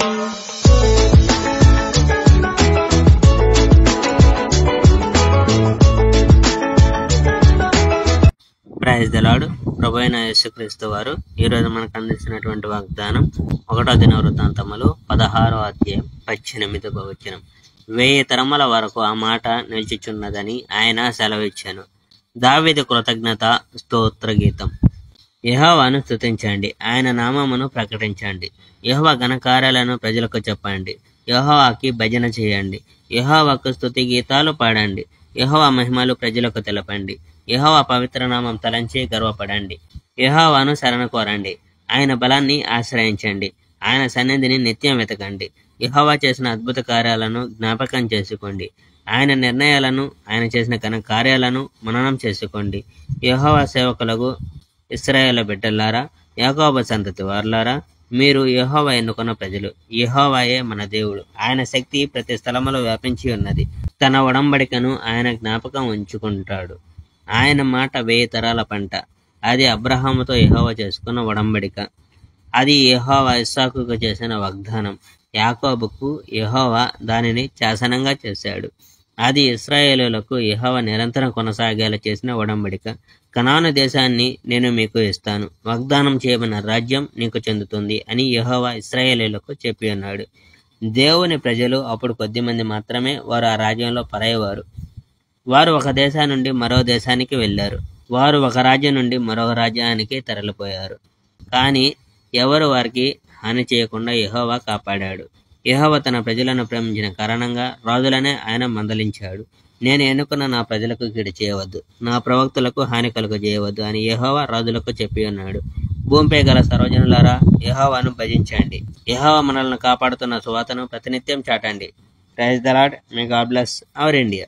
Praise the lord. ప్రభువైన యేసుక్రీస్తు వారు ఈరోజు మనకు అందిస్తున్నటువంటి వాగ్దానం 1వ దినవృత్తాంతములు 16వ అధ్యాయం 18వ వచనం. 1000 తరముల వరకు ఆ మాట నిలిచిచున్నదని ఆయన సెలవిచ్చాను. దావీదు కృతజ్ఞత స్తోత్ర గీతం. యెహోవాను స్తుతించండి, ఆయన నామమును ప్రకటించండి. యెహోవా ఘనకార్యాలను ప్రజలకు చెప్పండి. యెహోవాకి భజన చేయండి. యెహోవాకు స్తుతి గీతాలు పాడండి. యెహోవా మహిమలు ప్రజలకు తెలపండి. యెహోవా పవిత్ర నామం తలంచి గర్వపడండి. యెహోవాను శరణ కోరండి. ఆయన బలాన్ని ఆశ్రయించండి. ఆయన సన్నిధిని నిత్యం వెతకండి. యెహోవా చేసిన అద్భుత కార్యాలను జ్ఞాపకం చేసుకోండి. ఆయన నిర్ణయాలను, ఆయన చేసిన ఘన కార్యాలను మననం చేసుకోండి. యెహోవా సేవకులకు ఇశ్రాయేలు బిడ్డలారా, యాకోబు సంతతి వారులారా, మీరు యెహోవా ఎన్నుకున్న ప్రజలు. యెహోవాయే మన దేవుడు. ఆయన శక్తి ప్రతి స్థలములో వ్యాపించి ఉన్నది. తన ఒడంబడికను ఆయన జ్ఞాపకం ఉంచుకుంటాడు. ఆయన మాట 1000 తరాల పంట. అది అబ్రహాముతో యెహోవా చేసుకున్న ఒడంబడిక. అది యెహోవా ఇస్సాకుకు చేసిన వాగ్దానం. యాకోబుకు యెహోవా దానిని శాసనంగా చేశాడు. అది ఇశ్రాయేలులకు యెహోవా నిరంతరం కొనసాగేలా చేసిన ఒడంబడిక. కనాను దేశాన్ని నేను మీకు ఇస్తాను, వాగ్దానం చేయబడిన రాజ్యం నీకు చెందుతుంది అని యెహోవా ఇశ్రాయేలులకు చెప్పి ఉన్నాడు. దేవుని ప్రజలు అప్పుడు కొద్దిమంది మాత్రమే వారు ఆ రాజ్యంలో పరాయేవారు. వారు ఒక దేశం నుండి మరో దేశానికి వెళ్ళారు. వారు ఒక రాజ్యం నుండి మరొక రాజ్యానికి తరలిపోయారు. కానీ ఎవరు వారికి హాని చేయకుండా యెహోవా కాపాడాడు. యెహోవా తన ప్రజలను ప్రేమించిన కారణంగా రాజులనే ఆయన మందలించాడు. నేను ఎన్నుకున్న నా ప్రజలకు కీడు చేయవద్దు, నా ప్రవక్తలకు హాని కలుగ చేయవద్దు అని యెహోవా రాజులకు చెప్పి ఉన్నాడు. భూమిపై గల సర్వజనులారా, యెహోవాను భజించండి. యెహోవా మనల్ని కాపాడుతున్న సువార్తను ప్రతినిత్యం చాటండి. Praise the Lord. May God bless our India.